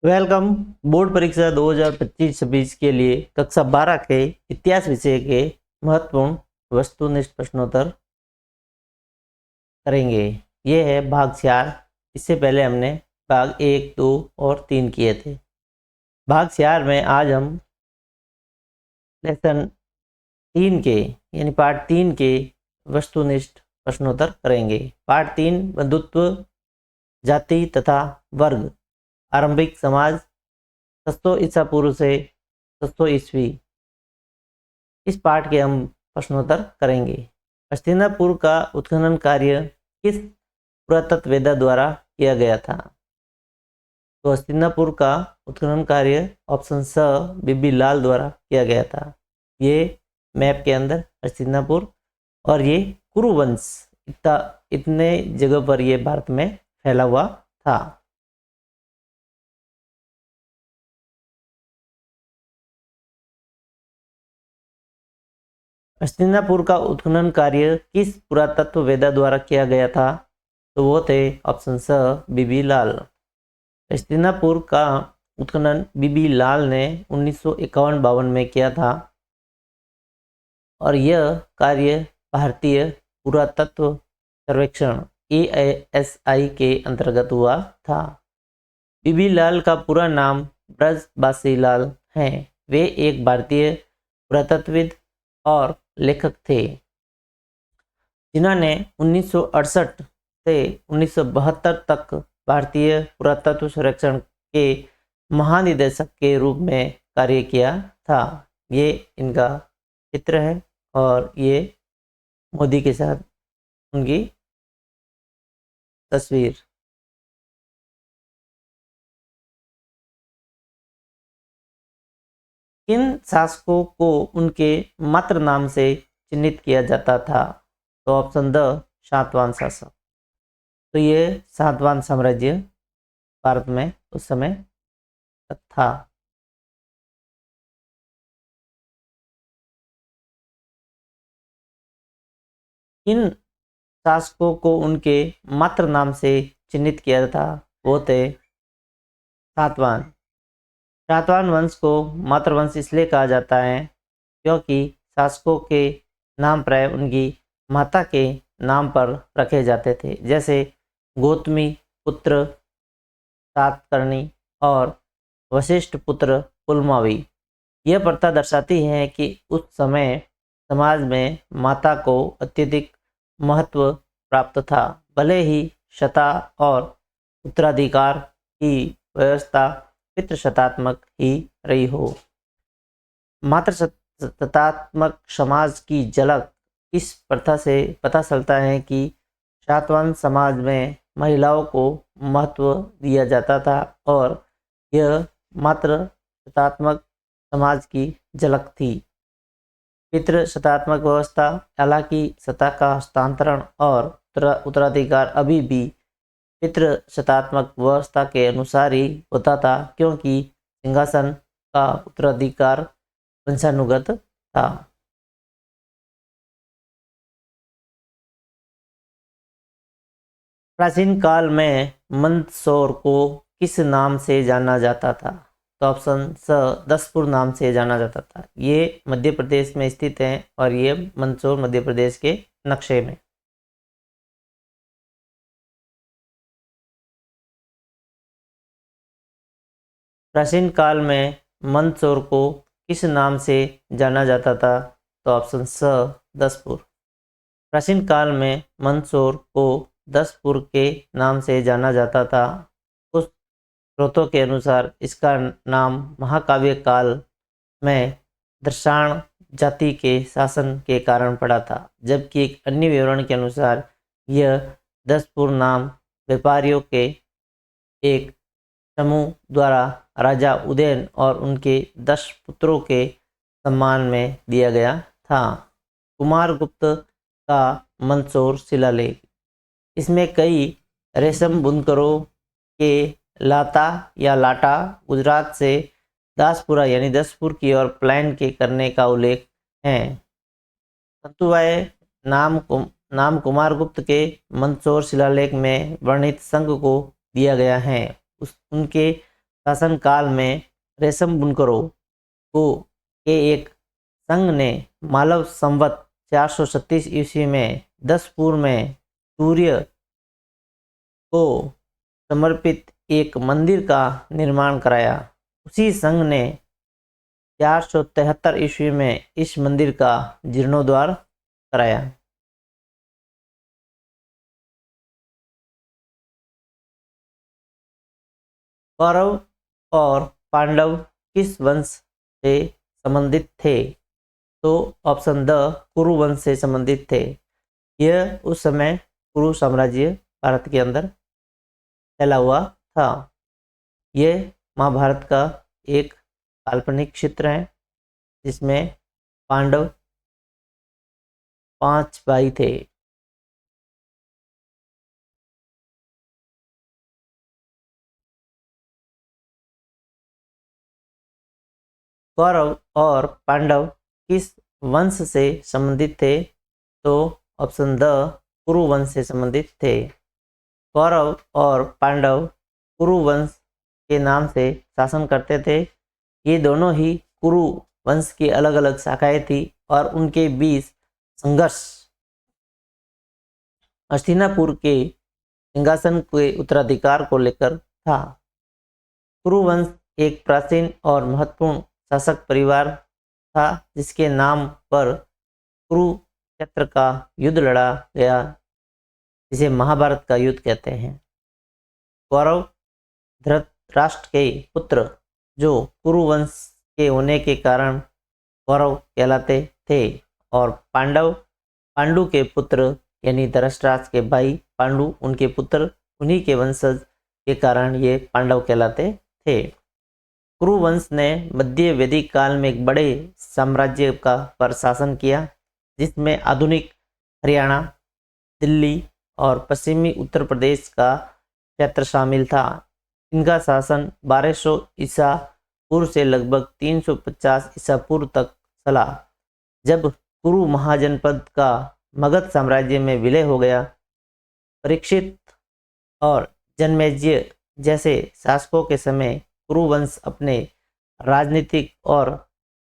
Welcome. Board परीक्षा 2025-26 के लिए कक्षा 12 के इतिहास विषय के महत्वपूर्ण वस्तुनिष्ठ प्रश्नोत्तर करेंगे। ये है भाग 4। इससे पहले हमने भाग 1, 2 और 3 किए थे। भाग 4 में आज हम लेसन 3 के यानी पार्ट 3 के वस्तुनिष्ठ प्रश्नोत्तर करेंगे। पार्ट 3 बंधुत्व, जाति तथा वर्ग, आरंभिक समाज, 600 ईसा पूर्व से 600 ईस्वी। इस पाठ के हम प्रश्नोत्तर करेंगे। हस्तिनापुर का उत्खनन कार्य किस पुरातत्ववेत्ता द्वारा किया गया था? तो हस्तिनापुर का उत्खनन कार्य ऑप्शन स बीबी लाल द्वारा किया गया था। ये मैप के अंदर हस्तिनापुर और ये कुरुवंश इतने जगह पर ये भारत में फैला हुआ था। हस्तिनापुर का उत्खनन कार्य किस पुरातत्ववेत्ता द्वारा किया गया था? तो वो थे ऑप्शन स बीबी लाल। हस्तिनापुर का उत्खनन बीबी लाल ने 1951-52 में किया था और यह कार्य भारतीय पुरातत्व सर्वेक्षण AISI के अंतर्गत हुआ था। बीबी लाल का पूरा नाम ब्रजबासी लाल है। वे एक भारतीय पुरातत्वविद और लेखक थे जिन्होंने 1968 से 1972 तक भारतीय पुरातत्व सर्वेक्षण के महानिदेशक के रूप में कार्य किया था। ये इनका चित्र है और ये मोदी के साथ उनकी तस्वीर। किन शासकों को उनके मातृ नाम से चिन्हित किया जाता था? तो ऑप्शन द सातवाहन शासक। तो ये सातवाहन साम्राज्य भारत में उस समय था। किन शासकों को उनके मातृ नाम से चिन्हित किया था? वो थे सातवाहन। सातवाहन वंश को मातृवंश इसलिए कहा जाता है क्योंकि शासकों के नाम प्राय उनकी माता के नाम पर रखे जाते थे, जैसे गौतमी पुत्र सातकर्णी और वशिष्ठ पुत्र पुलमावी। यह प्रथा दर्शाती है कि उस समय समाज में माता को अत्यधिक महत्व प्राप्त था, भले ही शता और उत्तराधिकार की व्यवस्था पितृशतात्मक ही रही हो। मातृशतात्मक समाज की झलक इस प्रथा से पता चलता है कि सातवाहन समाज में महिलाओं को महत्व दिया जाता था और यह मातृशतात्मक समाज की झलक थी। पितृशतात्मक व्यवस्था, हालांकि सत्ता का हस्तांतरण और उत्तराधिकार अभी भी पितृशतात्मक व्यवस्था के अनुसार ही होता था, क्योंकि सिंहासन का उत्तराधिकार वंशानुगत था। प्राचीन काल में मंदसौर को किस नाम से जाना जाता था? तो ऑप्शन स दसपुर नाम से जाना जाता था। ये मध्य प्रदेश में स्थित है और ये मंदसौर मध्य प्रदेश के नक्शे में। प्राचीन काल में मंदसौर को किस नाम से जाना जाता था? तो ऑप्शन स दसपुर। प्राचीन काल में मंदसौर को दसपुर के नाम से जाना जाता था। कुछ स्रोतों के अनुसार इसका नाम महाकाव्य काल में दर्शाण जाति के शासन के कारण पड़ा था, जबकि एक अन्य विवरण के अनुसार यह दसपुर नाम व्यापारियों के एक समूह द्वारा राजा उदयन और उनके 10 पुत्रों के सम्मान में दिया गया था। कुमारगुप्त का मंदसौर शिलालेख, इसमें कई रेशम बुनकरों के लाता या लाटा गुजरात से दासपुरा यानी दसपुर की ओर प्लायन के करने का उल्लेख है। तंतुवाय नाम कुमारगुप्त के मंदसौर शिलालेख में वर्णित संघ को दिया गया है। उनके शासनकाल में रेशम बुनकरों को के एक संघ ने मालव संवत 436 ईस्वी में 10 पूर्व में सूर्य को समर्पित एक मंदिर का निर्माण कराया। उसी संघ ने 473 ईस्वी में इस मंदिर का जीर्णोद्धार कराया। कौरव और पांडव किस वंश से संबंधित थे? तो ऑप्शन द कुरु वंश से संबंधित थे। यह उस समय कुरु साम्राज्य भारत के अंदर फैला हुआ था। यह महाभारत का एक काल्पनिक चित्र है जिसमें पांडव 5 भाई थे। कौरव और पांडव किस वंश से संबंधित थे? तो ऑप्शन द कुरु वंश से संबंधित थे। कौरव और पांडव कुरु वंश के नाम से शासन करते थे। ये दोनों ही कुरु वंश की अलग अलग शाखाएं थी और उनके बीच संघर्ष हस्तिनापुर के सिंहासन के उत्तराधिकार को लेकर था। कुरु वंश एक प्राचीन और महत्वपूर्ण शासक परिवार था जिसके नाम पर कुरुक्षेत्र का युद्ध लड़ा गया, जिसे महाभारत का युद्ध कहते हैं। कौरव धृतराष्ट्र के पुत्र जो कुरु वंश के होने के कारण कौरव कहलाते थे और पांडु के पुत्र यानी धृतराष्ट्र के भाई पांडु उनके पुत्र, उन्हीं के वंशज के कारण ये पांडव कहलाते थे। कुरु वंश ने मध्य वैदिक काल में एक बड़े साम्राज्य का पर शासन किया जिसमें आधुनिक हरियाणा, दिल्ली और पश्चिमी उत्तर प्रदेश का क्षेत्र शामिल था। इनका शासन 1200 ईसा पूर्व से लगभग 350 ईसा पूर्व तक चला। जब कुरु महाजनपद का मगध साम्राज्य में विलय हो गया, परीक्षित और जन्मेजय जैसे शासकों के समय कुरु वंश अपने राजनीतिक और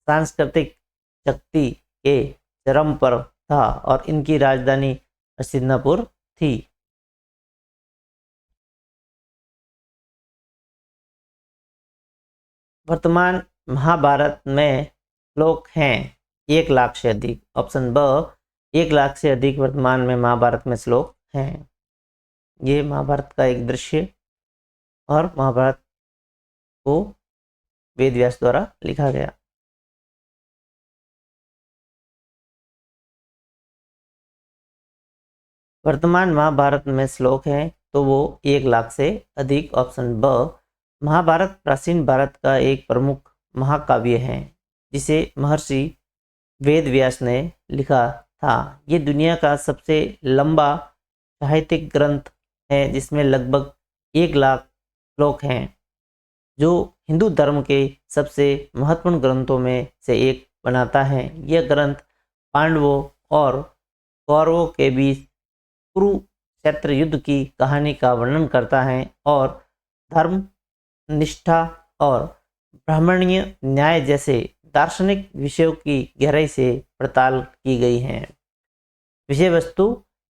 सांस्कृतिक शक्ति के चरम पर था और इनकी राजधानी हस्तिनापुर थी। वर्तमान महाभारत में श्लोक हैं 1 लाख से अधिक। ऑप्शन ब 1 लाख से अधिक वर्तमान में महाभारत में श्लोक हैं। ये महाभारत का एक दृश्य और महाभारत को वेद व्यास द्वारा लिखा गया। वर्तमान महाभारत में श्लोक हैं तो वो 1 लाख से अधिक। ऑप्शन ब महाभारत प्राचीन भारत का एक प्रमुख महाकाव्य है जिसे महर्षि वेद व्यास ने लिखा था। ये दुनिया का सबसे लंबा साहित्यिक ग्रंथ है जिसमें लगभग 1 लाख श्लोक हैं, जो हिंदू धर्म के सबसे महत्वपूर्ण ग्रंथों में से एक बनाता है। यह ग्रंथ पांडवों और कौरवों के बीच कुरुक्षेत्र युद्ध की कहानी का वर्णन करता है और धर्म, निष्ठा और ब्राह्मणीय न्याय जैसे दार्शनिक विषयों की गहराई से पड़ताल की गई है। विषय वस्तु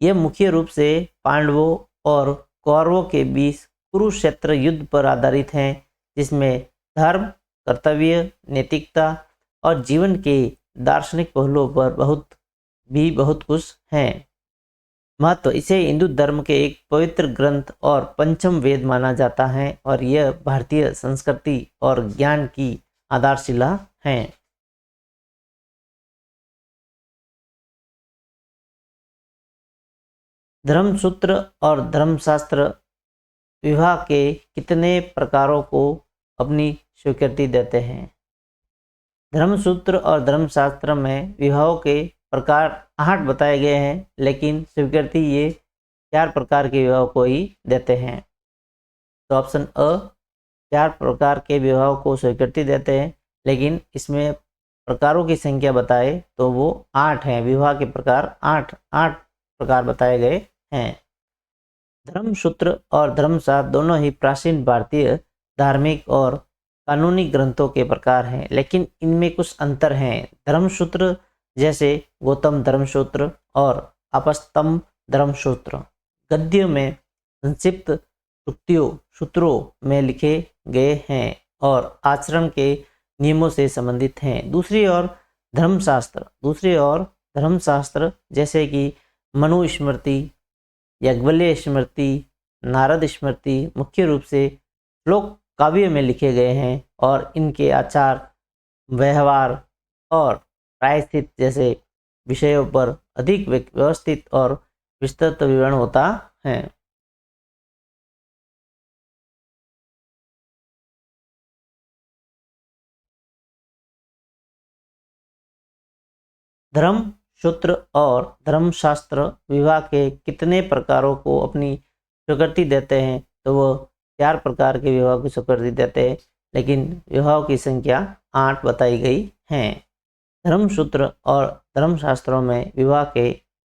यह मुख्य रूप से पांडवों और कौरवों के बीच कुरुक्षेत्र युद्ध पर आधारित है, जिसमें धर्म, कर्तव्य, नैतिकता और जीवन के दार्शनिक पहलुओं पर बहुत कुछ है। महत्व इसे हिंदू धर्म के एक पवित्र ग्रंथ और पंचम वेद माना जाता है और यह भारतीय संस्कृति और ज्ञान की आधारशिला है। धर्मसूत्र और धर्मशास्त्र विवाह के कितने प्रकारों को अपनी स्वीकृति देते हैं? धर्मसूत्र और धर्मशास्त्र में विवाहों के प्रकार 8 बताए गए हैं, लेकिन स्वीकृति ये 4 प्रकार के विवाह को ही देते हैं। तो ऑप्शन अ 4 प्रकार के विवाहों को स्वीकृति देते हैं, लेकिन इसमें प्रकारों की संख्या बताए तो वो 8 हैं। विवाह के प्रकार 8 प्रकार बताए गए हैं। धर्मसूत्र और धर्मशास्त्र दोनों ही प्राचीन भारतीय धार्मिक और कानूनी ग्रंथों के प्रकार हैं, लेकिन इनमें कुछ अंतर हैं। धर्मसूत्र जैसे गौतम धर्मसूत्र और आपस्तम्भ धर्मसूत्र गद्य में संक्षिप्त सूत्रों में लिखे गए हैं और आचरण के नियमों से संबंधित हैं। दूसरी ओर धर्मशास्त्र जैसे कि मनुस्मृति, याज्ञवल्क्य स्मृति, नारद स्मृति मुख्य रूप से श्लोक काव्य में लिखे गए हैं और इनके आचार, व्यवहार और प्रायश्चित जैसे विषयों पर अधिक व्यवस्थित और विस्तृत विवरण होता है। धर्म सूत्र और धर्मशास्त्र विवाह के कितने प्रकारों को अपनी स्वीकृति देते हैं, तो वह 4 प्रकार के विवाह की स्वीकृति देते हैं, लेकिन विवाहों की संख्या 8 बताई गई है। धर्मसूत्र और धर्मशास्त्रों में विवाह के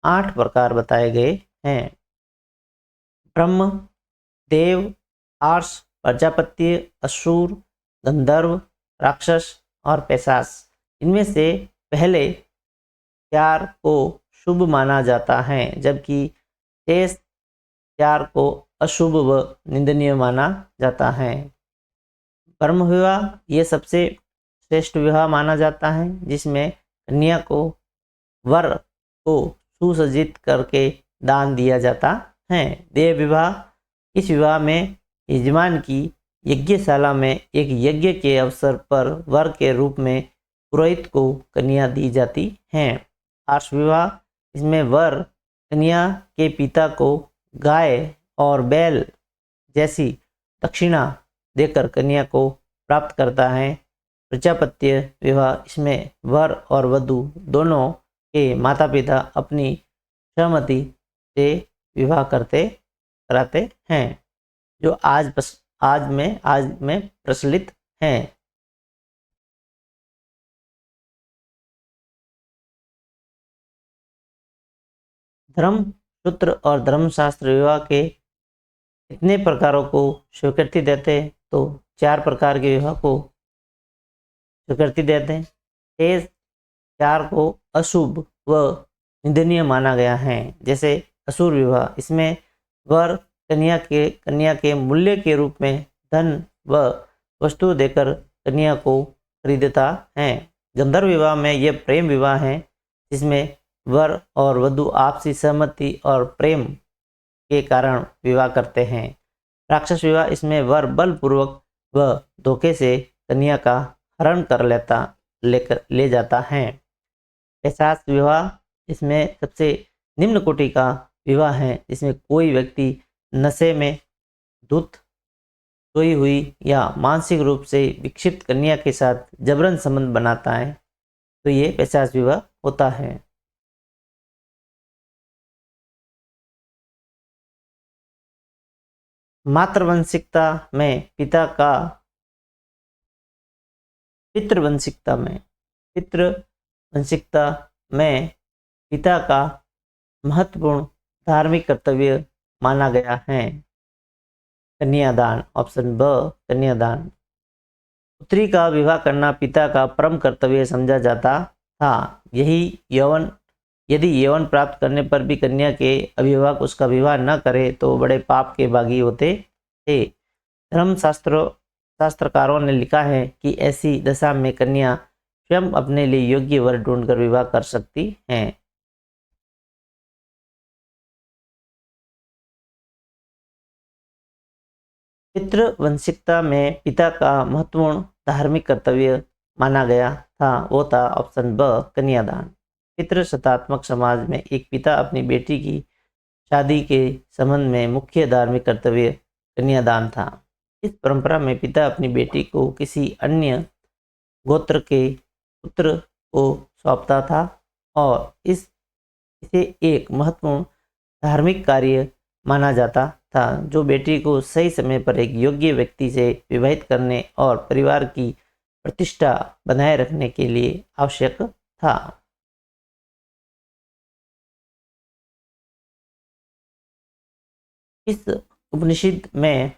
8 प्रकार बताए गए हैं। ब्रह्म, देव, आर्ष, प्रजापत्य, असुर, गंधर्व, राक्षस और पैशाच। इनमें से पहले 4 को शुभ माना जाता है, जबकि शेष 4 को अशुभ व निंदनीय माना जाता है। ब्रह्म विवाह ये सबसे श्रेष्ठ विवाह माना जाता है, जिसमें कन्या को वर को सुसज्जित करके दान दिया जाता है। देव विवाह, इस विवाह में यजमान की यज्ञशाला में एक यज्ञ के अवसर पर वर के रूप में पुरोहित को कन्या दी जाती है। आर्ष विवाह, इसमें वर कन्या के पिता को गाय और बैल जैसी दक्षिणा देकर कन्या को प्राप्त करता है। प्रजापत्य विवाह, इसमें वर और वधू दोनों के माता पिता अपनी सहमति से विवाह कराते हैं, जो आज में प्रचलित हैं। धर्मसूत्र और धर्मशास्त्र विवाह के कितने प्रकारों को स्वीकृति देते हैं, तो 4 प्रकार के विवाह को स्वीकृति देते हैं। शेष 4 को अशुभ व निंदनीय माना गया है। जैसे असुर विवाह, इसमें वर कन्या के मूल्य के रूप में धन व वस्तु देकर कन्या को खरीदता है। गंधर्व विवाह में यह प्रेम विवाह है, जिसमें वर और वधू आपसी सहमति और प्रेम के कारण विवाह करते हैं। राक्षस विवाह, इसमें वर बलपूर्वक व धोखे से कन्या का हरण कर ले जाता है। पैशाच विवाह, इसमें सबसे निम्न कोटि का विवाह है, जिसमें कोई व्यक्ति नशे में धुत, सोई हुई या मानसिक रूप से विक्षिप्त कन्या के साथ जबरन संबंध बनाता है, तो ये पैशाच विवाह होता है। मातृवंशिकता में पितृवंशिकता में पिता का महत्वपूर्ण धार्मिक कर्तव्य माना गया है कन्यादान। ऑप्शन ब कन्यादान। पुत्री का विवाह करना पिता का परम कर्तव्य समझा जाता था। यदि यौवन प्राप्त करने पर भी कन्या के अभिभावक उसका विवाह न करे तो बड़े पाप के भागी होते थे। शास्त्रकारों ने लिखा है कि ऐसी दशा में कन्या स्वयं अपने लिए योग्य वर ढूंढकर विवाह कर सकती हैं। पितृवंशिकता में पिता का महत्वपूर्ण धार्मिक कर्तव्य माना गया था, वो था ऑप्शन ब कन्यादान। पितृसत्तात्मक समाज में एक पिता अपनी बेटी की शादी के संबंध में मुख्य धार्मिक कर्तव्य कन्यादान था। इस परंपरा में पिता अपनी बेटी को किसी अन्य गोत्र के पुत्र को सौंपता था और इसे एक महत्वपूर्ण धार्मिक कार्य माना जाता था, जो बेटी को सही समय पर एक योग्य व्यक्ति से विवाहित करने और परिवार की प्रतिष्ठा बनाए रखने के लिए आवश्यक था। इस उपनिषद में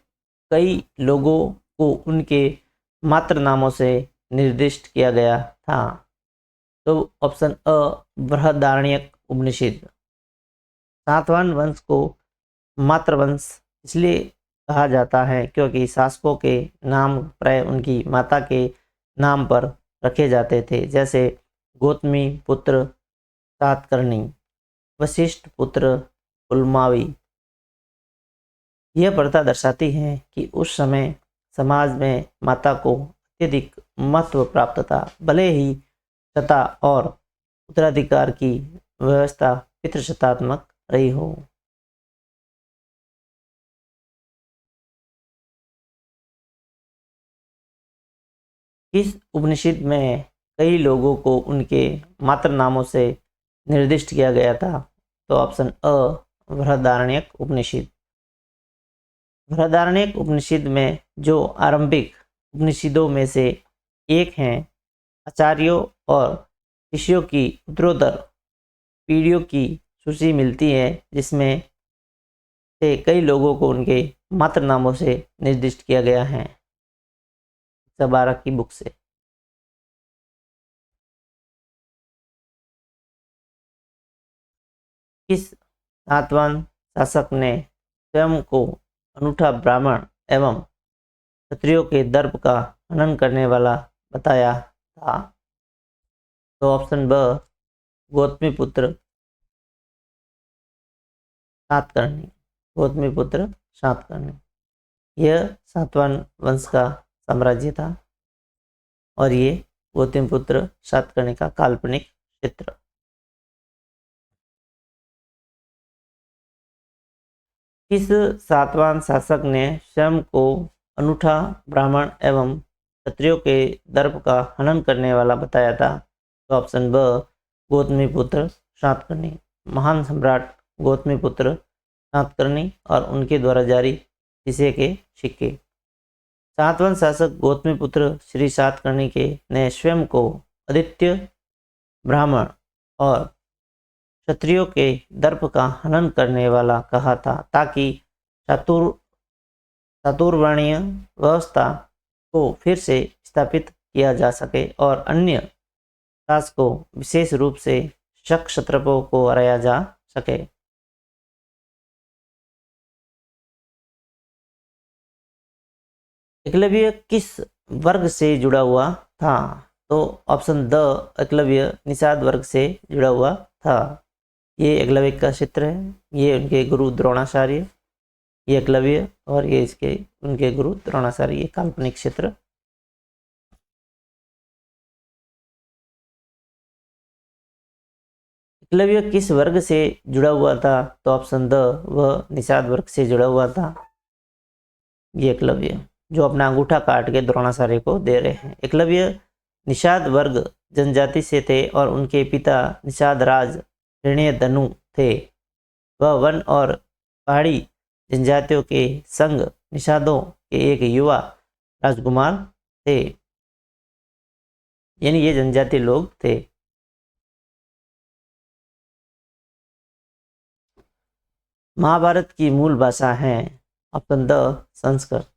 कई लोगों को उनके मात्र नामों से निर्दिष्ट किया गया था। तो ऑप्शन अ बृहदारण्यक उपनिषद। सातवाहन वंश को मातृवंश इसलिए कहा जाता है क्योंकि शासकों के नाम प्राय उनकी माता के नाम पर रखे जाते थे, जैसे गौतमी पुत्र सातकर्णी, वशिष्ठ पुत्र पुलमावी। यह प्रथा दर्शाती है कि उस समय समाज में माता को अत्यधिक महत्व प्राप्त था, भले ही सत्ता और उत्तराधिकार की व्यवस्था पितृसत्तात्मक रही हो। इस उपनिषद में कई लोगों को उनके मात्र नामों से निर्दिष्ट किया गया था। तो ऑप्शन अ बृहदारण्यक उपनिषद। बृहदारण्यक उपनिषद में जो आरंभिक उपनिषदों में से एक हैं, आचार्यों और शिष्यों की उत्तरोत्तर पीढ़ियों की सूची मिलती है, जिसमें से कई लोगों को उनके मात्र नामों से निर्दिष्ट किया गया है। 12 की बुक से। किस सातवाहन शासक ने स्वयं को अनूठा ब्राह्मण एवं क्षत्रियों के दर्प का हनन करने वाला बताया था? तो ऑप्शन ब गौतमीपुत्र सातकर्णी। गौतमीपुत्र सातकर्णी यह सातवाहन वंश का साम्राज्य था और ये गौतमीपुत्र सातकर्णी का काल्पनिक चित्र। किस सातवाहन शासक ने स्वयं को अनूठा ब्राह्मण एवं क्षत्रियों के दर्प का हनन करने वाला बताया था? तो ऑप्शन ब गौतमीपुत्र सातकर्णी। महान सम्राट गौतमीपुत्र सातकर्णी और उनके द्वारा जारी शीशे के सिक्के। सातवाहन शासक गौतमीपुत्र श्री सातकर्णी के ने स्वयं को आदित्य ब्राह्मण और क्षत्रियों के दर्प का हनन करने वाला कहा था, ताकि चातुर्वर्णीय व्यवस्था को फिर से स्थापित किया जा सके और अन्य शासकों विशेष रूप से शक क्षत्रपों को हराया जा सके। एकलव्य किस वर्ग से जुड़ा हुआ था? तो ऑप्शन द एकलव्य निषाद वर्ग से जुड़ा हुआ था। ये एकलव्य का चित्र है, ये उनके गुरु द्रोणाचार्य, ये एकलव्य और ये इसके उनके गुरु द्रोणाचार्य, ये काल्पनिक चित्र। एकलव्य किस वर्ग से जुड़ा हुआ था? तो ऑप्शन द वह निषाद वर्ग से जुड़ा हुआ था। ये एकलव्य जो अपना अंगूठा काट के द्रोणाचार्य को दे रहे हैं। एकलव्य निषाद वर्ग जनजाति से थे और उनके पिता निषाद राज धनु थे। वह वन और पहाड़ी जनजातियों के संग निषादों के एक युवा राजकुमार थे, यानी ये जनजाति लोग थे। महाभारत की मूल भाषा है ऑप्शन द संस्कृत।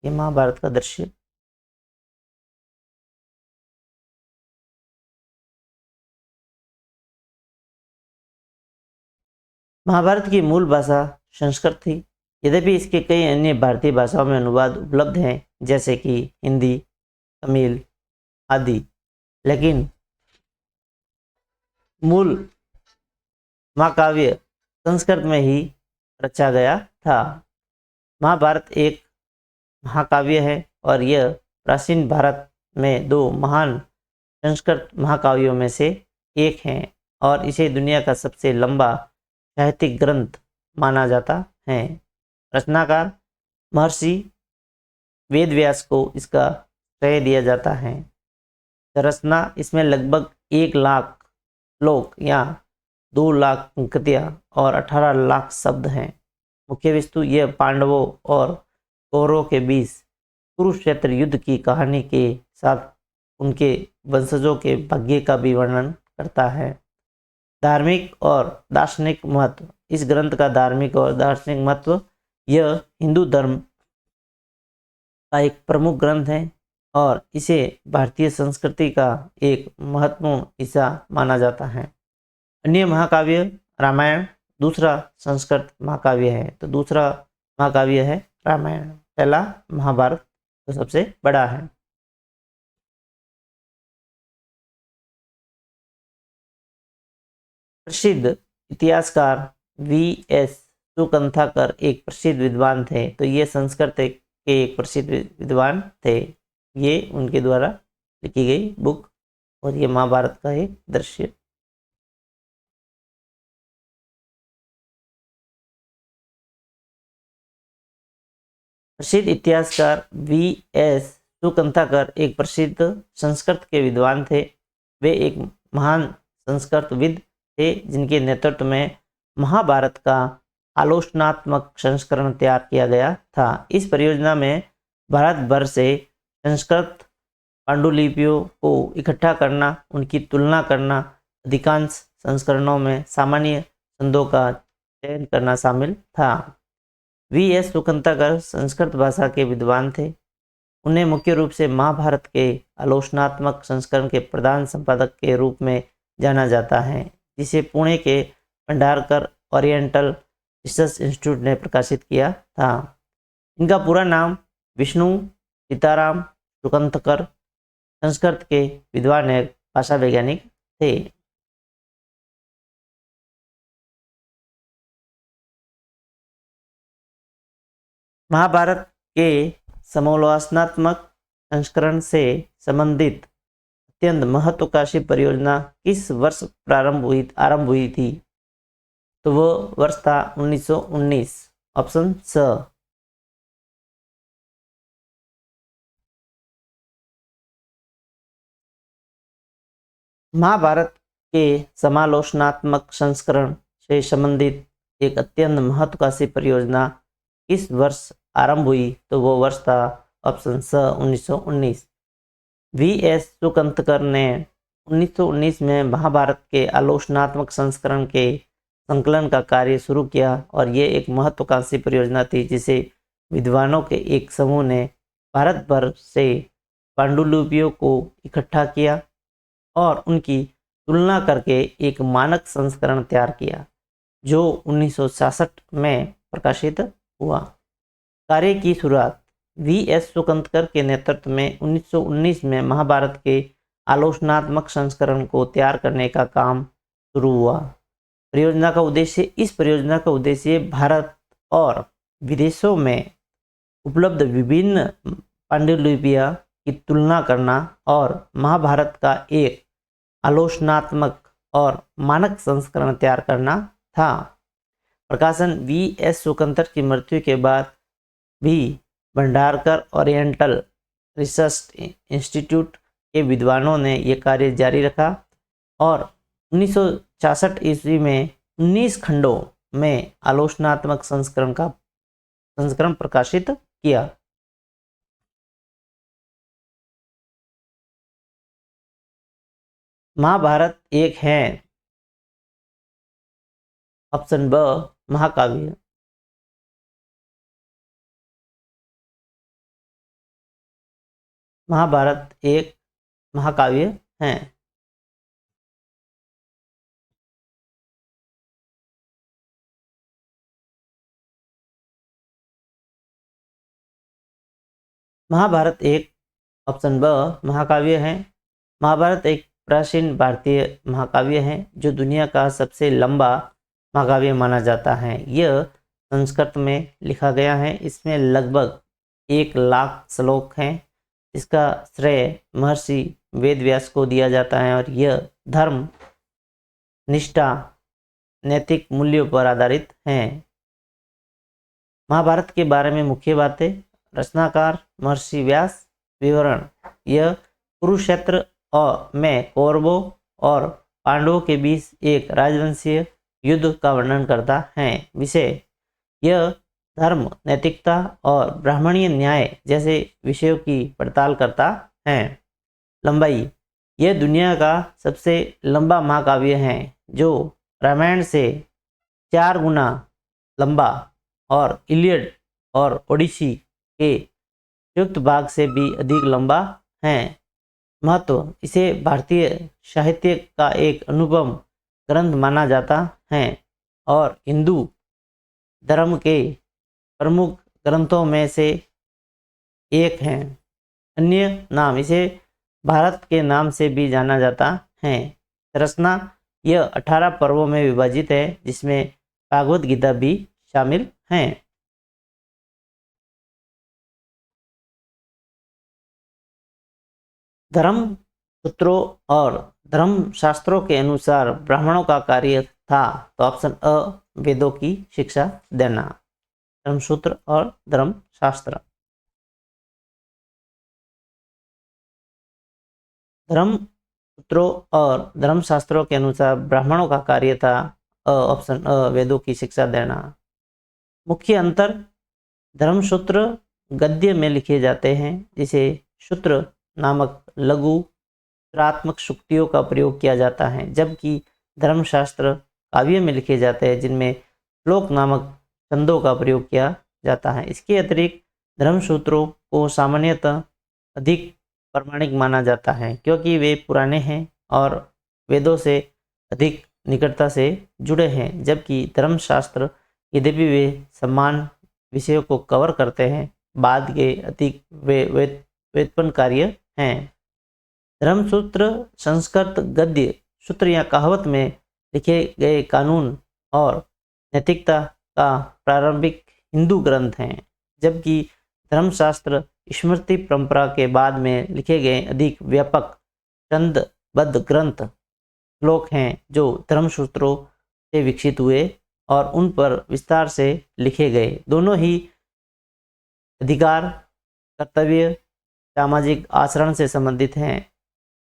ये महाभारत का दृश्य। महाभारत की मूल भाषा संस्कृत थी, यद्यपि इसके कई अन्य भारतीय भाषाओं में अनुवाद उपलब्ध हैं, जैसे कि हिंदी, तमिल आदि, लेकिन मूल महाकाव्य संस्कृत में ही रचा गया था। महाभारत एक महाकाव्य है और यह प्राचीन भारत में दो महान संस्कृत महाकाव्यों में से एक है और इसे दुनिया का सबसे लंबा साहित्यिक ग्रंथ माना जाता है। रचनाकार महर्षि वेदव्यास को इसका श्रेय दिया जाता है। रचना इसमें लगभग 1 लाख श्लोक या 2 लाख पंक्तियाँ और 18 लाख शब्द हैं। मुख्य वस्तु यह पांडवों और कौरवों के बीच कुरुक्षेत्र युद्ध की कहानी के साथ उनके वंशजों के भाग्य का भी वर्णन करता है। धार्मिक और दार्शनिक महत्व। इस ग्रंथ का धार्मिक और दार्शनिक महत्व, यह हिंदू धर्म का एक प्रमुख ग्रंथ है और इसे भारतीय संस्कृति का एक महत्वपूर्ण हिस्सा माना जाता है। अन्य महाकाव्य रामायण दूसरा संस्कृत महाकाव्य है, तो दूसरा महाकाव्य है रामायण। पहला महाभारत तो सबसे बड़ा है। प्रसिद्ध इतिहासकार V.S. सुकंथाकर एक प्रसिद्ध विद्वान थे, तो ये संस्कृत के एक प्रसिद्ध विद्वान थे। ये उनके द्वारा लिखी गई बुक और ये महाभारत का एक दृश्य। प्रसिद्ध इतिहासकार V.S. सुकंथाकर एक प्रसिद्ध संस्कृत के विद्वान थे। वे एक महान संस्कृतविद थे जिनके नेतृत्व में महाभारत का आलोचनात्मक संस्करण तैयार किया गया था। इस परियोजना में भारत भर से संस्कृत पांडुलिपियों को इकट्ठा करना, उनकी तुलना करना, अधिकांश संस्करणों में सामान्य छंदों का चयन करना शामिल था। V.S. सुकंथाकर संस्कृत भाषा के विद्वान थे। उन्हें मुख्य रूप से महाभारत के आलोचनात्मक संस्करण के प्रधान संपादक के रूप में जाना जाता है, जिसे पुणे के भंडारकर ओरिएंटल रिसर्च इंस्टीट्यूट ने प्रकाशित किया था। इनका पूरा नाम विष्णु सीताराम सुकंथकर संस्कृत के विद्वान एक भाषा वैज्ञानिक थे। महाभारत के समालोचनात्मक संस्करण से संबंधित अत्यंत महत्वाकांक्षी परियोजना किस वर्ष आरंभ हुई थी? तो वो वर्ष था 1919। ऑप्शन स। महाभारत के समालोचनात्मक संस्करण से संबंधित एक अत्यंत महत्वाकांक्षी परियोजना किस वर्ष आरंभ हुई? तो वो वर्ष था ऑप्शन स 1919। V.S. सुकंथकर ने 1919 में महाभारत के आलोचनात्मक संस्करण के संकलन का कार्य शुरू किया और ये एक महत्वाकांक्षी परियोजना थी जिसे विद्वानों के एक समूह ने भारत भर से पांडुलिपियों को इकट्ठा किया और उनकी तुलना करके एक मानक संस्करण तैयार किया जो 1966 में प्रकाशित हुआ। कार्य की शुरुआत V.S. सुकंथकर के नेतृत्व में 1919 में महाभारत के आलोचनात्मक संस्करण को तैयार करने का काम शुरू हुआ। इस परियोजना का उद्देश्य भारत और विदेशों में उपलब्ध विभिन्न पांडुलिपियां की तुलना करना और महाभारत का एक आलोचनात्मक और मानक संस्करण तैयार करना था। प्रकाशन V.S. सुकंथकर की मृत्यु के बाद भी भंडारकर ओरिएंटल रिसर्च इंस्टीट्यूट के विद्वानों ने यह कार्य जारी रखा और 1966 ईस्वी में 19 खंडों में आलोचनात्मक संस्करण प्रकाशित किया। महाभारत एक है ऑप्शन ब महाकाव्य। महाभारत एक महाकाव्य है। महाभारत एक ऑप्शन ब महाकाव्य है। महाभारत एक प्राचीन भारतीय महाकाव्य है जो दुनिया का सबसे लंबा महाकाव्य माना जाता है। यह संस्कृत में लिखा गया है। इसमें लगभग 1 लाख श्लोक हैं। इसका श्रेय महर्षि वेदव्यास को दिया जाता है और यह धर्म, निष्ठा, नैतिक मूल्यों पर आधारित है। महाभारत के बारे में मुख्य बातें। रचनाकार महर्षि व्यास। विवरण। यह कुरुक्षेत्र में कौरवों और पांडवों के बीच एक राजवंशीय युद्ध का वर्णन करता है। विषय। यह धर्म, नैतिकता और ब्राह्मणीय न्याय जैसे विषयों की पड़ताल करता है। लंबाई। यह दुनिया का सबसे लंबा महाकाव्य है जो रामायण से 4 गुना लंबा और इलियड और ओडिसी के संयुक्त भाग से भी अधिक लंबा है। महत्व, इसे भारतीय साहित्य का एक अनुपम ग्रंथ माना जाता है और हिंदू धर्म के प्रमुख ग्रंथों में से एक है। अन्य नाम, इसे भारत के नाम से भी जाना जाता है। रचना, यह 18 पर्वों में विभाजित है जिसमें भागवत गीता भी शामिल है। धर्म सूत्रों और धर्म शास्त्रों के अनुसार ब्राह्मणों का कार्य था, तो ऑप्शन अ वेदों की शिक्षा देना। धर्मसूत्र और धर्म शास्त्र। धर्म सूत्रों और धर्मशास्त्रों के अनुसार ब्राह्मणों का कार्य था, ऑप्शन अ वेदों की शिक्षा देना। मुख्य अंतर, धर्मसूत्र गद्य में लिखे जाते हैं जिसे सूत्र नामक लघु चित्रात्मक सूक्तियों का प्रयोग किया जाता है, जबकि धर्मशास्त्र काव्य में लिखे जाते हैं जिनमें श्लोक नामक छंदों का प्रयोग किया जाता है। इसके अतिरिक्त धर्मसूत्रों को सामान्यतः अधिक प्रामाणिक माना जाता है क्योंकि वे पुराने हैं और वेदों से अधिक निकटता से जुड़े हैं, जबकि धर्मशास्त्र यद्यपि वे समान विषयों को कवर करते हैं, बाद के अधिक व्युत्पन्न कार्य हैं। धर्मसूत्र संस्कृत गद्य सूत्र या कहावत में लिखे गए कानून और नैतिकता का प्रारंभिक हिंदू ग्रंथ हैं, जबकि धर्मशास्त्र स्मृति परंपरा के बाद में लिखे गए अधिक व्यापक छंदबद्ध ग्रंथ श्लोक हैं जो धर्मसूत्रों से विकसित हुए और उन पर विस्तार से लिखे गए। दोनों ही अधिकार, कर्तव्य, सामाजिक आचरण से संबंधित हैं,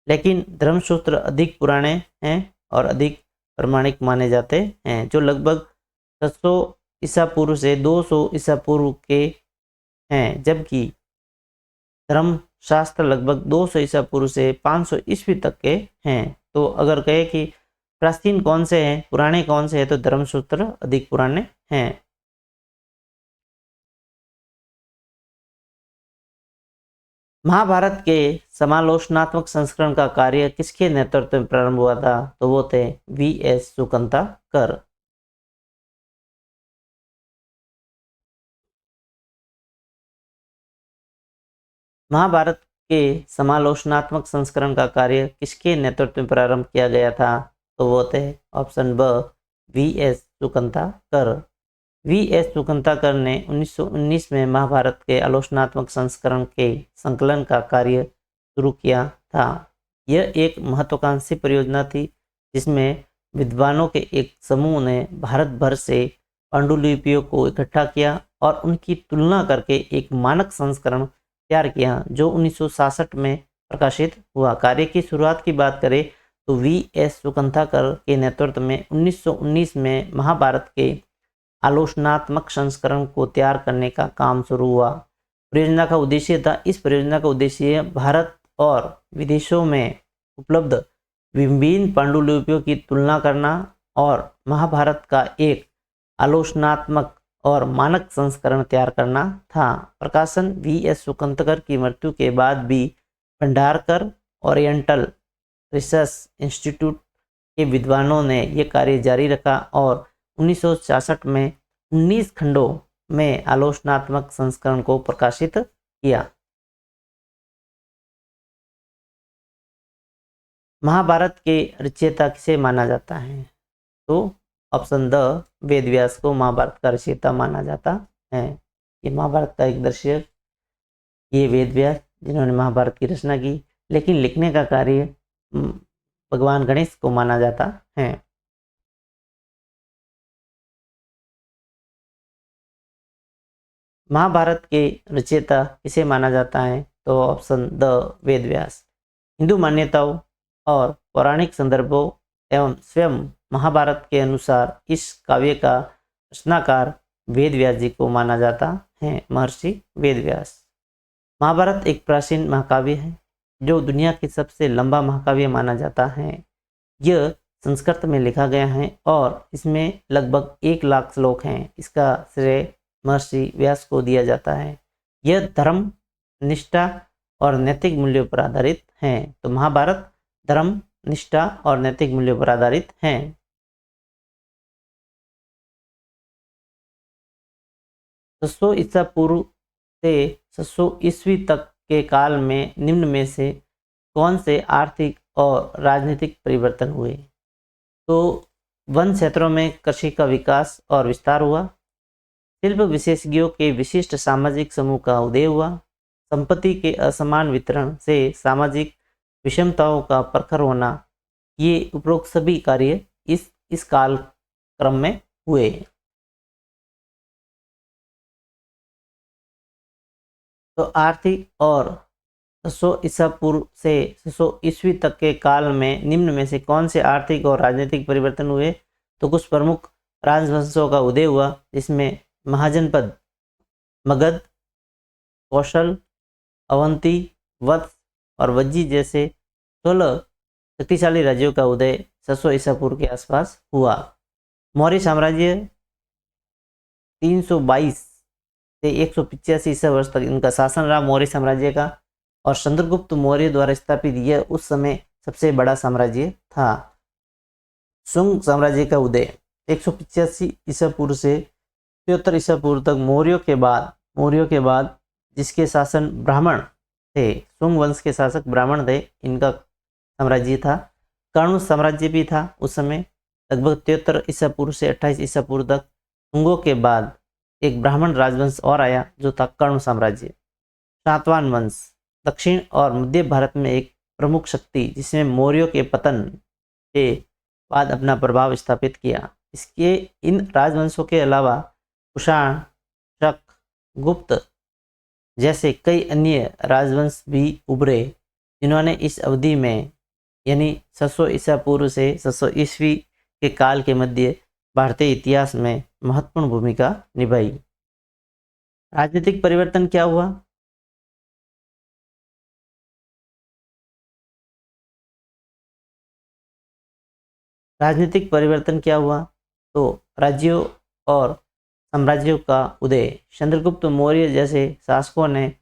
लेकिन धर्मसूत्र अधिक पुराने हैं और अधिक प्रामाणिक माने जाते हैं, जो लगभग 600 ईसा पूर्व से 200 ईसा पूर्व के हैं, जबकि धर्मशास्त्र लगभग 200 ईसा पूर्व से 500 ईस्वी तक के हैं। तो अगर कहे कि प्राचीन कौन से हैं, पुराने कौन से हैं, तो धर्मसूत्र अधिक पुराने हैं। महाभारत के समालोचनात्मक संस्करण का कार्य किसके नेतृत्व में प्रारंभ हुआ था, तो वो थे वी.एस. सुकंताकर। महाभारत के समालोचनात्मक संस्करण का कार्य किसके नेतृत्व में प्रारंभ किया गया था, तो वो थे ऑप्शन ब वी.एस. सुकंताकर। वी.एस. सुकंताकर ने 1919 में महाभारत के आलोचनात्मक संस्करण के संकलन का कार्य शुरू किया था। यह एक महत्वाकांक्षी परियोजना थी जिसमें विद्वानों के एक समूह ने भारत भर से पांडुलिपियों को इकट्ठा किया और उनकी तुलना करके एक मानक संस्करण तैयार किया जो 1966 में प्रकाशित हुआ। कार्य की शुरुआत की बात करें तो वी.एस. सुकंताकर के नेतृत्व में 1919 में महाभारत के आलोचनात्मक संस्करण को तैयार करने का काम शुरू हुआ। परियोजना का उद्देश्य भारत और विदेशों में उपलब्ध विभिन्न पांडुलिपियों की तुलना करना और महाभारत का एक आलोचनात्मक और मानक संस्करण तैयार करना था। प्रकाशन वी.एस. सुकंताकर की मृत्यु के बाद भी भंडारकर ओरिएंटल रिसर्च इंस्टीट्यूट के विद्वानों ने यह कार्य जारी रखा और 1966 में 19 खंडों में आलोचनात्मक संस्करण को प्रकाशित किया। महाभारत के रचयिता किसे माना जाता है, तो ऑप्शन द वेद व्यास को महाभारत का रचयिता माना जाता है। ये महाभारत का एक दृश्य, ये वेद व्यास जिन्होंने महाभारत की रचना की, लेकिन लिखने का कार्य भगवान गणेश को माना जाता है। महाभारत के रचयिता किसे माना जाता है, तो ऑप्शन द वेद व्यास। हिंदू मान्यताओं और पौराणिक संदर्भों एवं स्वयं महाभारत के अनुसार इस काव्य का रचनाकार वेद व्यास जी को माना जाता है, महर्षि वेद व्यास। महाभारत एक प्राचीन महाकाव्य है जो दुनिया की सबसे लंबा महाकाव्य माना जाता है। यह संस्कृत में लिखा गया है और इसमें लगभग 1 लाख श्लोक हैं। इसका श्रेय महर्षि व्यास को दिया जाता है। यह धर्म, निष्ठा और नैतिक मूल्यों पर आधारित हैं। तो महाभारत धर्म, निष्ठा और नैतिक मूल्यों पर आधारित हैं। 600 ईसा पूर्व से 600 ईस्वी तक के काल में निम्न में से कौन से आर्थिक और राजनीतिक परिवर्तन हुए? तो वन क्षेत्रों में कृषि का विकास और विस्तार हुआ, शिल्प विशेषज्ञों के विशिष्ट सामाजिक समूह का उदय हुआ, संपत्ति के असमान वितरण से सामाजिक विषमताओं का प्रखर होना, ये उपरोक्त सभी कार्य इस काल क्रम में हुए। तो आर्थिक और 600 ईसा पूर्व से 600 ईस्वी तक के काल में निम्न में से कौन से आर्थिक और राजनीतिक परिवर्तन हुए? तो कुछ प्रमुख राजवंशों का उदय हुआ, जिसमें महाजनपद मगध, कौशल, अवंती, वत्स और वज्जी जैसे 16 शक्तिशाली राज्यों का उदय 600 ईसा पूर्व के आसपास हुआ। मौर्य साम्राज्य 322 से 185 ईसा वर्ष तक इनका शासन रहा, मौर्य साम्राज्य का। और चंद्रगुप्त मौर्य द्वारा स्थापित यह उस समय सबसे बड़ा साम्राज्य था। शुंग साम्राज्य का उदय 185 ईसा पूर्व से 73 ईसा पूर्व तक मौर्यों के बाद जिसके शासन ब्राह्मण थे, शुंग वंश के शासक ब्राह्मण थे, इनका साम्राज्य था। कर्ण साम्राज्य भी था उस समय, लगभग 73 ईसा पूर्व से 28 ईसा पूर्व तक। शुंगों के बाद एक ब्राह्मण राजवंश और आया जो था कर्ण साम्राज्य। सातवाहन वंश दक्षिण और मध्य भारत में एक प्रमुख शक्ति, जिसने मौर्यों के पतन के बाद अपना प्रभाव स्थापित किया। इसके इन राजवंशों के अलावा कुषाण, शक, गुप्त जैसे कई अन्य राजवंश भी उभरे, जिन्होंने इस अवधि में यानी 600 ईसा पूर्व से 600 ईस्वी के काल के मध्य भारतीय इतिहास में महत्वपूर्ण भूमिका निभाई। राजनीतिक परिवर्तन क्या हुआ? राजनीतिक परिवर्तन क्या हुआ? तो राज्यों और साम्राज्यों का उदय। चंद्रगुप्त मौर्य जैसे शासकों ने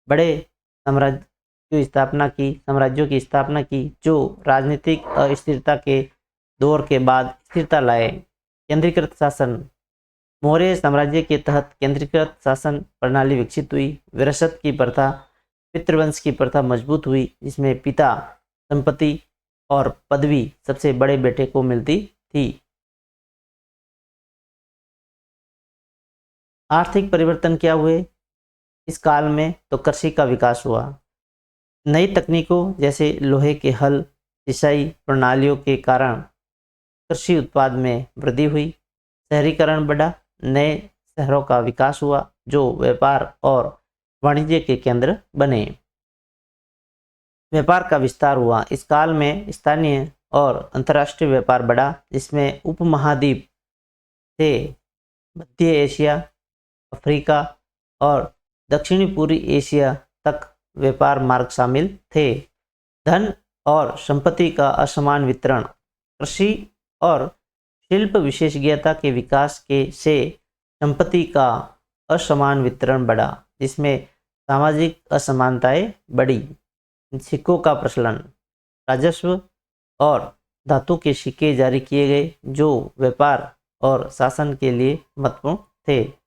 बड़े साम्राज्यों की स्थापना की, जो राजनीतिक अस्थिरता के दौर के बाद स्थिरता लाए। केंद्रीकृत शासन। मौर्य साम्राज्य के तहत केंद्रीकृत शासन प्रणाली विकसित हुई। विरासत की प्रथा, पितृवंश की प्रथा मजबूत हुई, जिसमें पिता, संपत्ति और पदवी सबसे बड़े बेटे को मिलती थी। आर्थिक परिवर्तन क्या हुए इस काल में? तो कृषि का विकास हुआ। नई तकनीकों जैसे लोहे के हल, सिंचाई प्रणालियों के कारण कृषि उत्पाद में वृद्धि हुई। शहरीकरण बढ़ा, नए शहरों का विकास हुआ जो व्यापार और वाणिज्य के केंद्र बने। व्यापार का विस्तार हुआ। इस काल में स्थानीय और अंतर्राष्ट्रीय व्यापार बढ़ा, जिसमें उपमहाद्वीप से मध्य एशिया, अफ्रीका और दक्षिणी पूर्वी एशिया तक व्यापार मार्ग शामिल थे। धन और संपत्ति का असमान वितरण। कृषि और शिल्प विशेषज्ञता के विकास के से संपत्ति का असमान वितरण बढ़ा, जिसमें सामाजिक असमानताएं बढ़ी। सिक्कों का प्रचलन। राजस्व और धातु के सिक्के जारी किए गए, जो व्यापार और शासन के लिए महत्वपूर्ण थे।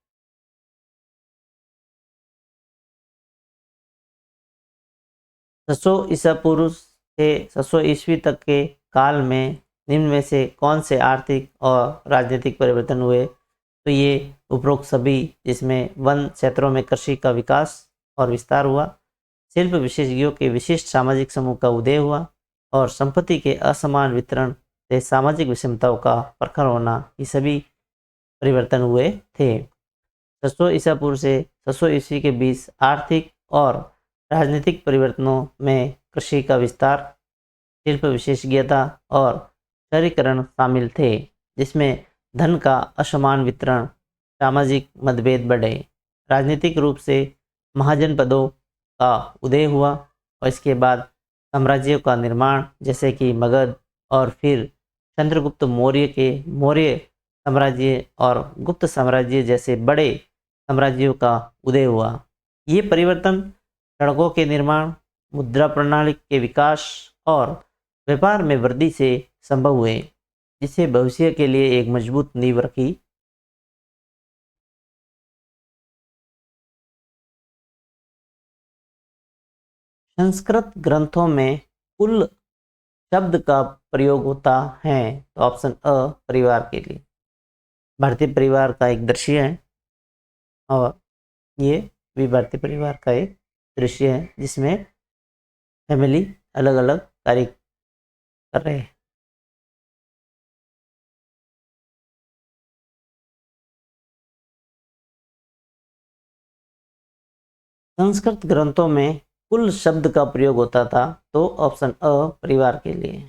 सौ ईसा पूर्व से 600 ईस्वी तक के काल में निम्न में से कौन से आर्थिक और राजनीतिक परिवर्तन हुए? तो ये उपरोक्त सभी, जिसमें वन क्षेत्रों में कृषि का विकास और विस्तार हुआ, शिल्प विशेषज्ञों के विशिष्ट सामाजिक समूह का उदय हुआ और संपत्ति के असमान वितरण से सामाजिक विषमताओं का प्रखर होना, ये सभी परिवर्तन हुए थे। 600 ईसा पूर्व से 600 ईस्वी के बीच आर्थिक और राजनीतिक परिवर्तनों में कृषि का विस्तार, शिल्प विशेषज्ञता और शहरीकरण शामिल थे, जिसमें धन का असमान वितरण, सामाजिक मतभेद बढ़े। राजनीतिक रूप से महाजनपदों का उदय हुआ और इसके बाद साम्राज्यों का निर्माण, जैसे कि मगध और फिर चंद्रगुप्त मौर्य के मौर्य साम्राज्य और गुप्त साम्राज्य जैसे बड़े साम्राज्यों का उदय हुआ। ये परिवर्तन सड़कों के निर्माण, मुद्रा प्रणाली के विकास और व्यापार में वृद्धि से संभव हुए, जिससे भविष्य के लिए एक मजबूत नींव रखी। संस्कृत ग्रंथों में कुल शब्द का प्रयोग होता है, तो ऑप्शन अ परिवार के लिए। भारतीय परिवार का एक दृश्य है और ये भी भारतीय परिवार का एक दृश्य है जिसमें फैमिली अलग अलग कार्य कर रहे हैं। संस्कृत ग्रंथों में कुल शब्द का प्रयोग होता था, तो ऑप्शन अ परिवार के लिए।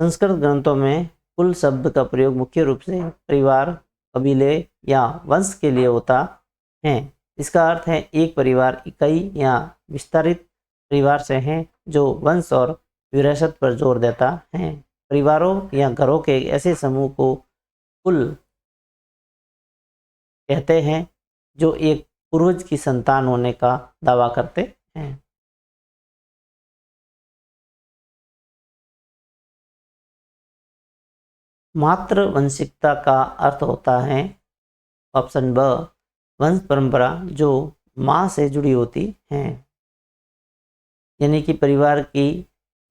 संस्कृत ग्रंथों में कुल शब्द का प्रयोग मुख्य रूप से परिवार, कबीले या वंश के लिए होता है। इसका अर्थ है एक परिवार इकाई या विस्तारित परिवार से है जो वंश और विरासत पर जोर देता है। परिवारों या घरों के ऐसे समूह को कुल कहते हैं जो एक पूर्वज की संतान होने का दावा करते हैं। मातृवंशिकता का अर्थ होता है, ऑप्शन ब वंश परंपरा जो माँ से जुड़ी होती है, यानी कि परिवार की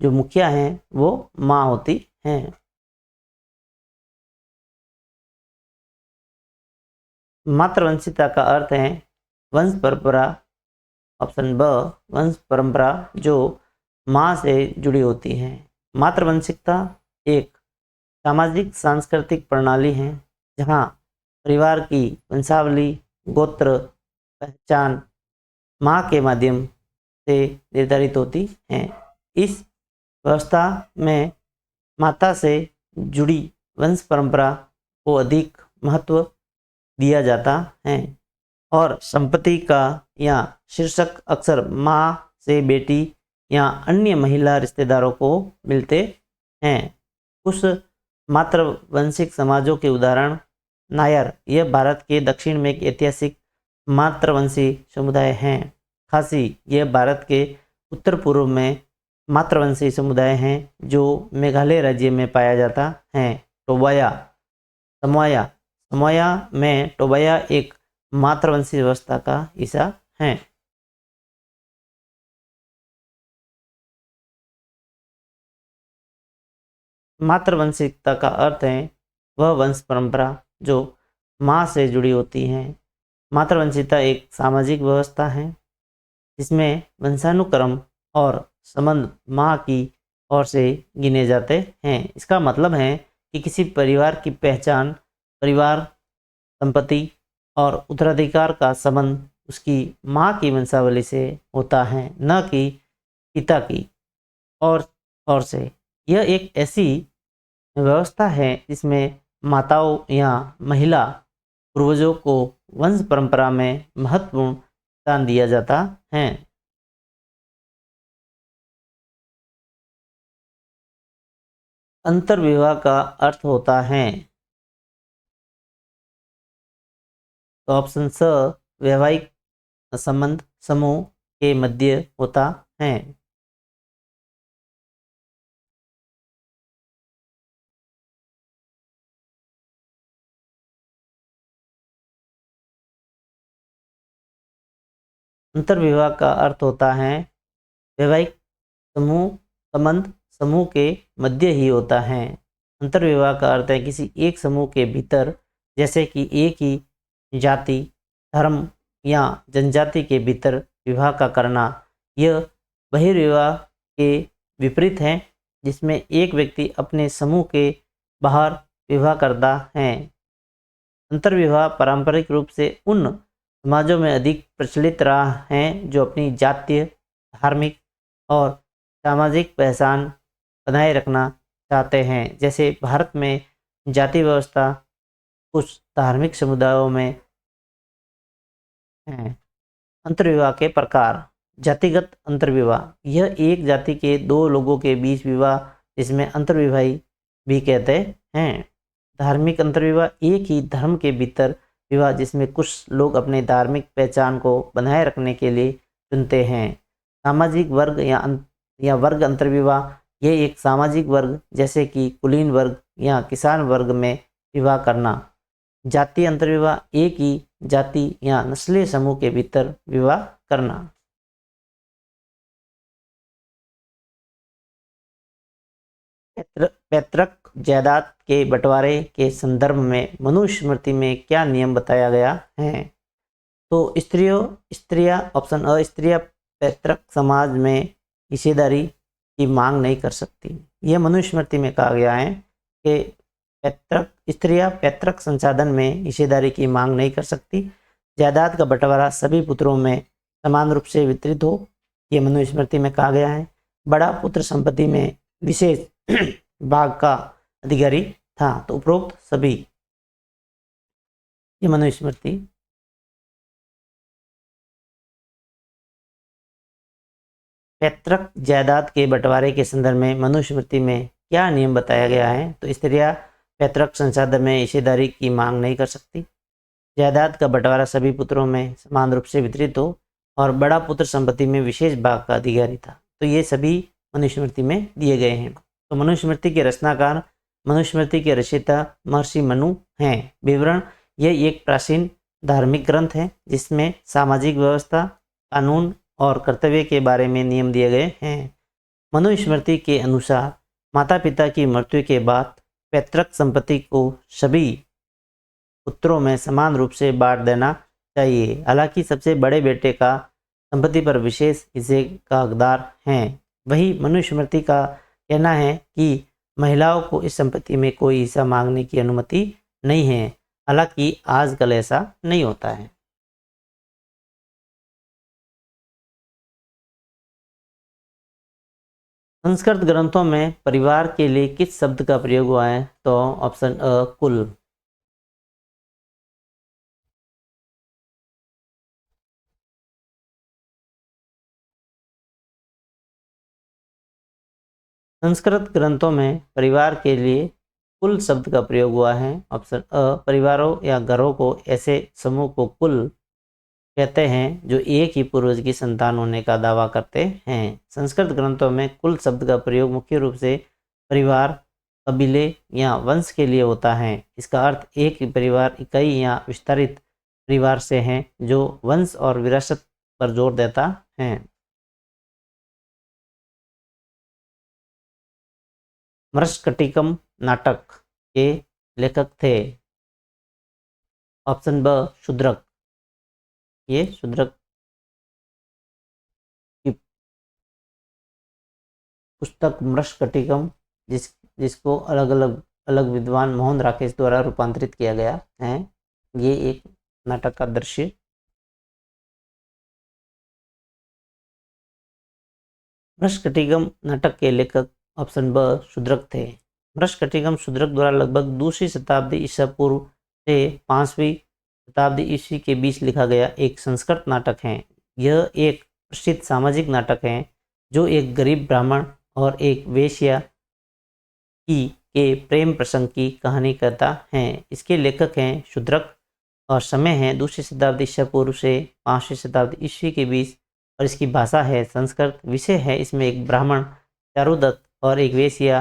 जो मुखिया हैं वो माँ होती हैं। मातृवंशिकता का अर्थ है वंश परंपरा, ऑप्शन ब वंश परंपरा जो माँ से जुड़ी होती है। मातृवंशिकता एक सामाजिक सांस्कृतिक प्रणाली है जहाँ परिवार की वंशावली, गोत्र पहचान माँ के माध्यम से निर्धारित होती है। इस व्यवस्था में माता से जुड़ी वंश परंपरा को अधिक महत्व दिया जाता है और संपत्ति का या शीर्षक अक्सर माँ से बेटी या अन्य महिला रिश्तेदारों को मिलते हैं। कुछ मातृवंशिक समाजों के उदाहरण नायर, यह भारत के दक्षिण में एक ऐतिहासिक मातृवंशी समुदाय हैं। खासी, यह भारत के उत्तर पूर्व में मातृवंशी समुदाय हैं जो मेघालय राज्य में पाया जाता है। टोबाया, समोया, समोया में टोबाया एक मातृवंशी व्यवस्था का हिस्सा है। मातृवंशिकता का अर्थ है वह वंश परंपरा जो माँ से जुड़ी होती है। मातृवंशिकता एक सामाजिक व्यवस्था है जिसमें वंशानुक्रम और संबंध माँ की ओर से गिने जाते हैं। इसका मतलब है कि किसी परिवार की पहचान, परिवार, संपत्ति और उत्तराधिकार का संबंध उसकी माँ की वंशावली से होता है, न कि पिता की और से। यह एक ऐसी व्यवस्था है जिसमें माताओं या महिला पूर्वजों को वंश परंपरा में महत्वपूर्ण स्थान दिया जाता है। अंतर्विवाह का अर्थ होता है, तो ऑप्शन स वैवाहिक संबंध समूह के मध्य होता है। अंतर्विवाह का अर्थ होता है वैवाहिक समूह संबंध समूह के मध्य ही होता है। अंतर्विवाह का अर्थ है किसी एक समूह के भीतर, जैसे कि एक ही जाति, धर्म या जनजाति के भीतर विवाह का करना। यह बहिर्विवाह के विपरीत है जिसमें एक व्यक्ति अपने समूह के बाहर विवाह करता है। अंतर्विवाह पारंपरिक रूप से उन समाजों में अधिक प्रचलित रहा है जो अपनी जातीय, धार्मिक और सामाजिक पहचान बनाए रखना चाहते हैं। जैसे भारत में जाति व्यवस्था कुछ धार्मिक समुदायों में है। अंतर्विवाह के प्रकार। जातिगत अंतर्विवाह, यह एक जाति के दो लोगों के बीच विवाह जिसमें अंतर्विवाही भी कहते हैं। धार्मिक अंतर्विवाह, एक ही धर्म के भीतर विवाह जिसमें कुछ लोग अपने धार्मिक पहचान को बनाए रखने के लिए चुनते हैं। सामाजिक वर्ग या वर्ग अंतर्विवाह, ये एक सामाजिक वर्ग जैसे कि कुलीन वर्ग या किसान वर्ग में विवाह करना। जातीय अंतर्विवाह, एक ही जाति या नस्लीय समूह के भीतर विवाह करना। पैतृक जायदाद के बंटवारे के संदर्भ में मनुस्मृति में क्या नियम बताया गया है? तो स्त्रियां ऑप्शन अ, स्त्रियां पैतृक समाज में हिस्सेदारी की मांग नहीं कर सकती। यह मनुस्मृति में कहा गया है कि स्त्रियां पैतृक संसाधन में हिस्सेदारी की मांग नहीं कर सकती। जायदाद का बंटवारा सभी पुत्रों में समान रूप से वितरित हो, यह मनुस्मृति में कहा गया है। बड़ा पुत्र संपत्ति में विशेष भाग का अधिकारी था। तो उपरोक्त सभी, ये मनुस्मृति। पैतृक जायदाद के बंटवारे के संदर्भ में मनुस्मृति में क्या नियम बताया गया है? तो स्त्रियां पैतृक संसाधन में हिस्सेदारी की मांग नहीं कर सकती। जायदाद का बंटवारा सभी पुत्रों में समान रूप से वितरित हो, और बड़ा पुत्र संपत्ति में विशेष भाग का अधिकारी था। तो ये सभी मनुस्मृति में दिए गए हैं। तो मनुस्मृति के रचनाकार, मनुस्मृति के रचयिता महर्षि मनु हैं। विवरण, यह एक प्राचीन धार्मिक ग्रंथ है जिसमें सामाजिक व्यवस्था, कानून और कर्तव्य के बारे में नियम दिए गए हैं। मनुस्मृति के अनुसार माता पिता की मृत्यु के बाद पैतृक संपत्ति को सभी पुत्रों में समान रूप से बांट देना चाहिए। हालांकि सबसे बड़े बेटे का संपत्ति पर विशेष हिस्से का हकदार हैं। वही मनुस्मृति का कहना है कि महिलाओं को इस संपत्ति में कोई हिस्सा मांगने की अनुमति नहीं है। हालांकि आजकल ऐसा नहीं होता है। संस्कृत ग्रंथों में परिवार के लिए किस शब्द का प्रयोग हुआ है? तो ऑप्शन अ, कुल। संस्कृत ग्रंथों में परिवार के लिए कुल शब्द का प्रयोग हुआ है। ऑप्शन अ, परिवारों या घरों को ऐसे समूह को कुल कहते हैं जो एक ही पूर्वज की संतान होने का दावा करते हैं। संस्कृत ग्रंथों में कुल शब्द का प्रयोग मुख्य रूप से परिवार, कबीले या वंश के लिए होता है। इसका अर्थ एक ही परिवार, इकाई या विस्तारित परिवार से है जो वंश और विरासत पर जोर देता है। मृष्कटिकम नाटक के लेखक थे। ऑप्शन ब, शूद्रक। ये शूद्रक की पुस्तक मृष्कटिकम, जिसको अलग विद्वान मोहन राकेश द्वारा रूपांतरित किया गया है। ये एक नाटक का दृश्य। मृष्कटिकम नाटक के लेखक ऑप्शन ब, शूद्रक थे। मृष्कटिकम शूद्रक द्वारा लगभग दूसरी शताब्दी ईसा पूर्व से 5वीं शताब्दी ईस्वी के बीच लिखा गया एक संस्कृत नाटक है। यह एक प्रसिद्ध सामाजिक नाटक है जो एक गरीब ब्राह्मण और एक वेश्या की के प्रेम प्रसंग की कहानी कहता है। इसके लेखक हैं शूद्रक और समय है दूसरी शताब्दी ईसा पूर्व से 5वीं शताब्दी ईस्वी के बीच, और इसकी भाषा है संस्कृत। विषय है इसमें एक ब्राह्मण चारुदत्त और एक वेश्या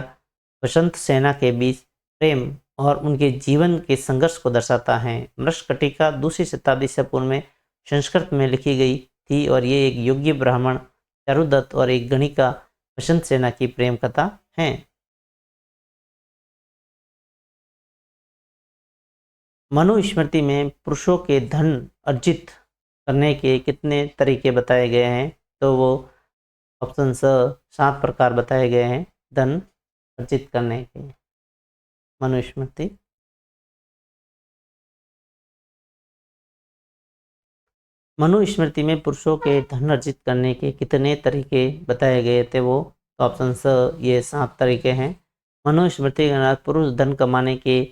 वसंत सेना के बीच प्रेम और उनके जीवन के संघर्ष को दर्शाता है। मृष्कटिका दूसरी शताब्दी ईसा पूर्व में संस्कृत में लिखी गई थी और ये एक योग्य ब्राह्मण चारुदत्त और एक गणिका वसंत सेना की प्रेम कथा है। मनुस्मृति में पुरुषों के धन अर्जित करने के कितने तरीके बताए गए हैं? तो वो ऑप्शन स, 7 प्रकार बताए गए हैं धन अर्जित करने के। मनुस्मृति मनुस्मृति में पुरुषों के धन अर्जित करने के कितने तरीके बताए गए थे? वो ऑप्शन स, ये 7 तरीके हैं। मनुस्मृति के अनुसार पुरुष धन कमाने के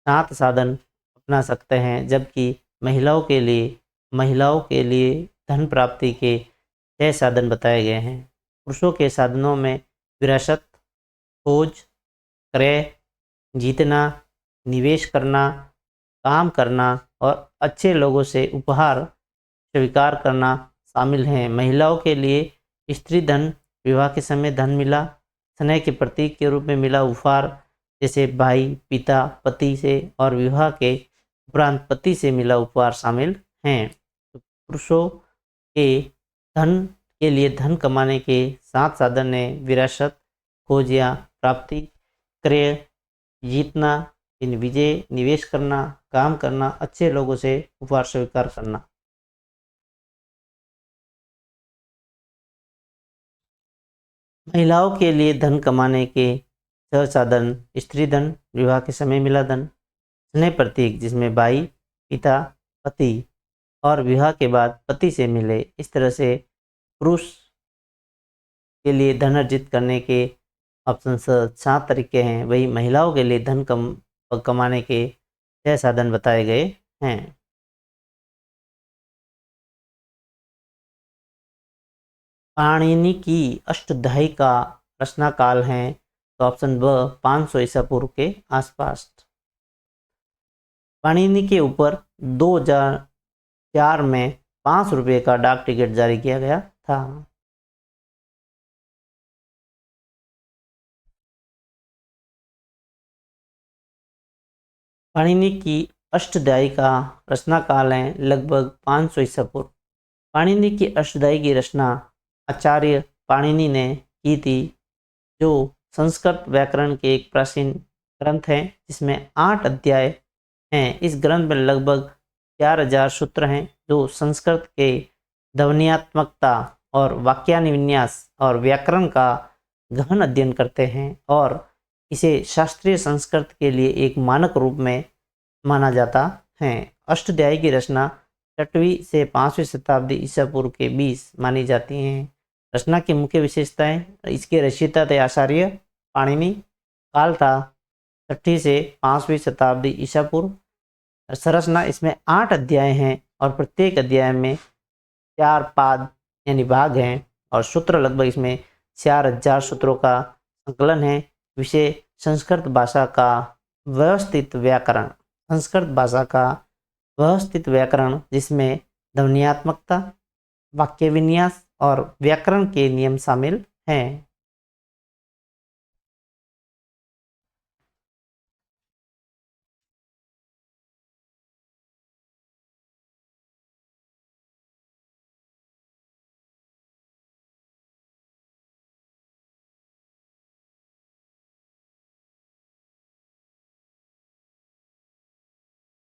7 साधन अपना सकते हैं, जबकि महिलाओं के लिए धन प्राप्ति के 6 साधन बताए गए हैं। पुरुषों के साधनों में विरासत, खोज, क्रय, जीतना, निवेश करना, काम करना और अच्छे लोगों से उपहार स्वीकार करना शामिल हैं। महिलाओं के लिए स्त्री धन, विवाह के समय धन मिला, स्नेह के प्रतीक के रूप में मिला उपहार, जैसे भाई, पिता, पति से, और विवाह के उपरांत पति से मिला उपहार शामिल हैं। तो पुरुषों के धन के लिए धन कमाने के 7 साधन है: विरासत, खोज या प्राप्ति, क्रय, जीतना, विजय, निवेश करना, काम करना, अच्छे लोगों से उपहार स्वीकार करना। महिलाओं के लिए धन कमाने के 6 साधन: स्त्री धन, विवाह के समय मिला धन, स्नेह प्रतीक जिसमें भाई, पिता, पति, और विवाह के बाद पति से मिले। इस तरह से पुरुष के लिए धन अर्जित करने के ऑप्शन 7 तरीके हैं, वही महिलाओं के लिए धन कमाने के 6 साधन बताए गए हैं। पाणिनि की अष्टाध्यायी का रचना काल है, तो ऑप्शन ब 500 ईसा पूर्व के आसपास। पाणिनि के ऊपर 2004 में 5 रुपये का डाक टिकट जारी किया गया था। पाणिनि की अष्टाध्यायी का रचना काल है लगभग 500 ईसा पूर्व। पाणिनि की अष्टाध्यायी की रचना आचार्य पाणिनि ने की थी, जो संस्कृत व्याकरण के एक प्राचीन ग्रंथ है, जिसमें 8 अध्याय हैं। इस ग्रंथ में लगभग 4000 सूत्र हैं, जो संस्कृत के ध्वन्यात्मकता और वाक्यान्विन्यास और व्याकरण का गहन अध्ययन करते हैं, और इसे शास्त्रीय संस्कृत के लिए एक मानक रूप में माना जाता है। अष्टाध्यायी की रचना 6वीं से 5वीं शताब्दी ईसा पूर्व के बीच मानी जाती हैं। रचना की मुख्य विशेषताएं: इसके रचयिता थे आचार्य पाणिनि, काल था 6वीं से 5वीं शताब्दी ईसा पूर्व। संरचना: इसमें 8 अध्याय हैं और प्रत्येक अध्याय में 4 पाद यानी भाग हैं, और सूत्र लगभग इसमें 4000 सूत्रों का संकलन है। विषय: संस्कृत भाषा का व्यवस्थित व्याकरण। संस्कृत भाषा का व्यवस्थित व्याकरण, जिसमें ध्वन्यात्मकता, वाक्य विन्यास और व्याकरण के नियम शामिल हैं।